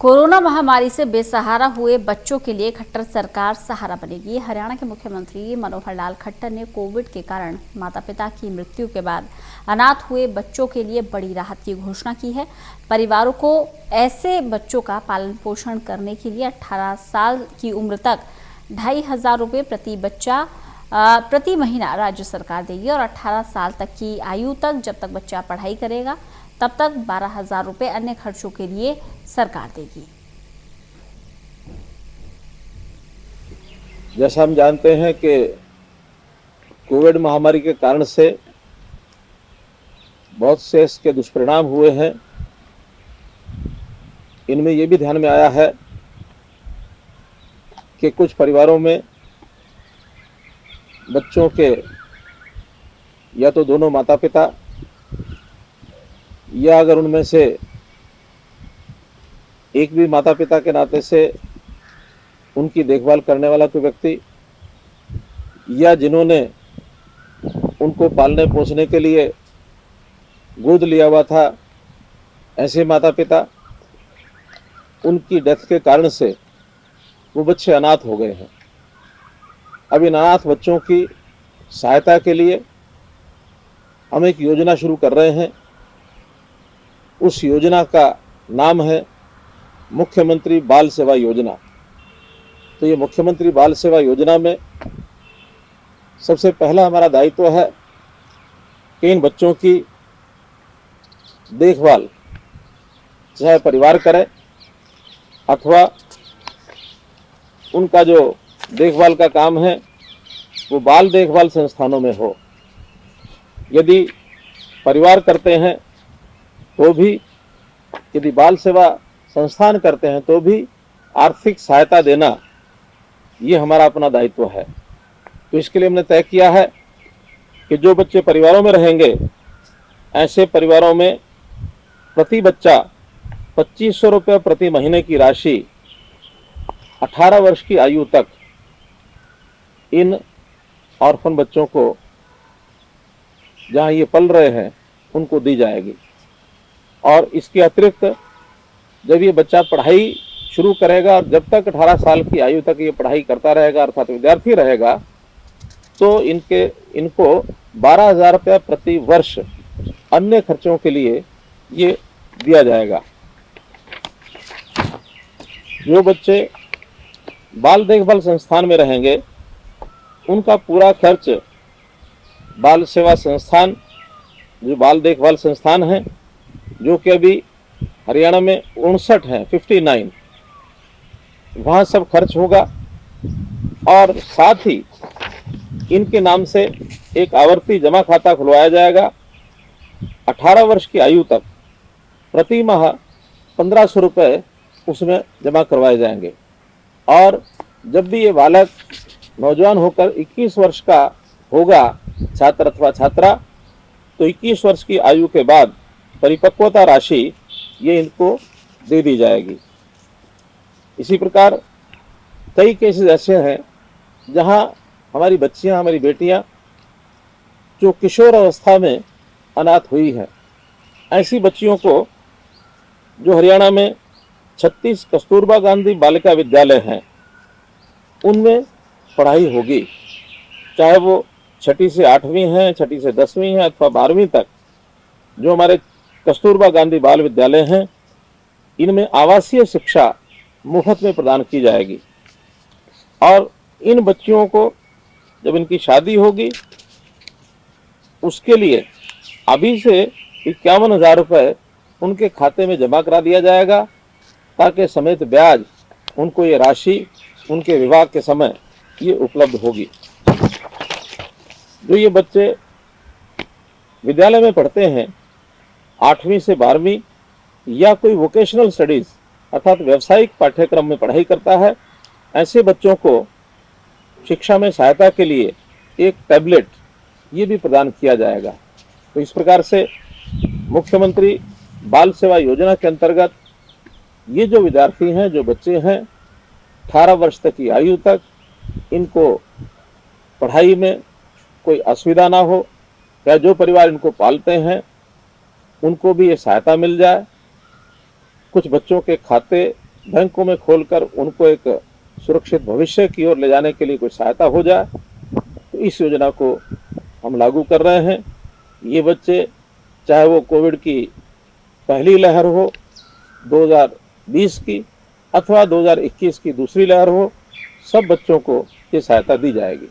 Corona महामारी से बेसहारा हुए बच्चों के लिए खट्टर सरकार सहारा बनेगी। हरियाणा के मुख्यमंत्री मनोहर लाल खट्टर ने कोविड के कारण माता पिता की मृत्यु के बाद अनाथ हुए बच्चों के लिए बड़ी राहत की घोषणा की है। परिवारों को ऐसे बच्चों का पालन पोषण करने के लिए 18 साल की उम्र तक 2,500 रुपये प्रति बच्चा प्रति महीना राज्य सरकार देगी और 18 साल तक की आयु तक जब तक बच्चा पढ़ाई करेगा तब तक 12,000 रुपये अन्य खर्चों के लिए सरकार देगी। जैसा हम जानते हैं कि कोविड महामारी के कारण से बहुत से इसके दुष्परिणाम हुए हैं। इनमें ये भी ध्यान में आया है कि कुछ परिवारों में बच्चों के या तो दोनों माता पिता या अगर उनमें से एक भी माता पिता के नाते से उनकी देखभाल करने वाला कोई व्यक्ति या जिन्होंने उनको पालने पोसने के लिए गोद लिया हुआ था, ऐसे माता पिता, उनकी डेथ के कारण से वो बच्चे अनाथ हो गए हैं। अब इन अनाथ बच्चों की सहायता के लिए हम एक योजना शुरू कर रहे हैं। उस योजना का नाम है मुख्यमंत्री बाल सेवा योजना। तो ये मुख्यमंत्री बाल सेवा योजना में सबसे पहला हमारा दायित्व है कि इन बच्चों की देखभाल चाहे परिवार करे अथवा उनका जो देखभाल का काम है वो बाल देखभाल संस्थानों में हो। यदि परिवार करते हैं तो भी, यदि बाल सेवा संस्थान करते हैं तो भी आर्थिक सहायता देना ये हमारा अपना दायित्व है। तो इसके लिए हमने तय किया है कि जो बच्चे परिवारों में रहेंगे, ऐसे परिवारों में प्रति बच्चा 2,500 रुपये प्रति महीने की राशि 18 वर्ष की आयु तक इन ऑर्फन बच्चों को जहाँ ये पल रहे हैं उनको दी जाएगी। और इसके अतिरिक्त जब ये बच्चा पढ़ाई शुरू करेगा और जब तक 18 साल की आयु तक ये पढ़ाई करता रहेगा अर्थात विद्यार्थी रहेगा, तो इनको 12,000 रुपये प्रति वर्ष अन्य खर्चों के लिए ये दिया जाएगा। जो बच्चे बाल देखभाल संस्थान में रहेंगे उनका पूरा खर्च बाल सेवा संस्थान, जो बाल देखभाल संस्थान हैं, जो कि अभी हरियाणा में 59 हैं, 59, वहाँ सब खर्च होगा। और साथ ही इनके नाम से एक आवर्ती जमा खाता खुलवाया जाएगा। 18 वर्ष की आयु तक प्रति माह 1,500 रुपये उसमें जमा करवाए जाएंगे। और जब भी ये बालक नौजवान होकर 21 वर्ष का होगा, छात्र अथवा छात्रा, तो 21 वर्ष की आयु के बाद परिपक्वता राशि ये इनको दे दी जाएगी। इसी प्रकार कई केसेस ऐसे हैं जहां हमारी बच्चियां, हमारी बेटियां जो किशोर अवस्था में अनाथ हुई हैं, ऐसी बच्चियों को जो हरियाणा में 36 कस्तूरबा गांधी बालिका विद्यालय हैं उनमें पढ़ाई होगी, चाहे वो 6ठी से 8वीं हैं, 6ठी से 10वीं हैं अथवा 12वीं तक। जो हमारे कस्तूरबा गांधी बाल विद्यालय हैं, इनमें आवासीय शिक्षा मुफ्त में प्रदान की जाएगी। और इन बच्चियों को जब इनकी शादी होगी उसके लिए अभी से 51,000 रुपये उनके खाते में जमा करा दिया जाएगा, ताकि समेत ब्याज उनको ये राशि उनके विवाह के समय ये उपलब्ध होगी। जो ये बच्चे विद्यालय में पढ़ते हैं 8वीं से 12वीं या कोई वोकेशनल स्टडीज अर्थात व्यावसायिक पाठ्यक्रम में पढ़ाई करता है, ऐसे बच्चों को शिक्षा में सहायता के लिए एक टैबलेट ये भी प्रदान किया जाएगा। तो इस प्रकार से मुख्यमंत्री बाल सेवा योजना के अंतर्गत ये जो विद्यार्थी हैं, जो बच्चे हैं 18 वर्ष तक की आयु तक, इनको पढ़ाई में कोई असुविधा ना हो, या जो परिवार इनको पालते हैं उनको भी ये सहायता मिल जाए। कुछ बच्चों के खाते बैंकों में खोलकर उनको एक सुरक्षित भविष्य की ओर ले जाने के लिए कोई सहायता हो जाए, तो इस योजना को हम लागू कर रहे हैं। ये बच्चे, चाहे वो कोविड की पहली लहर हो 2020 की अथवा 2021 की दूसरी लहर हो, सब बच्चों को ये सहायता दी जाएगी।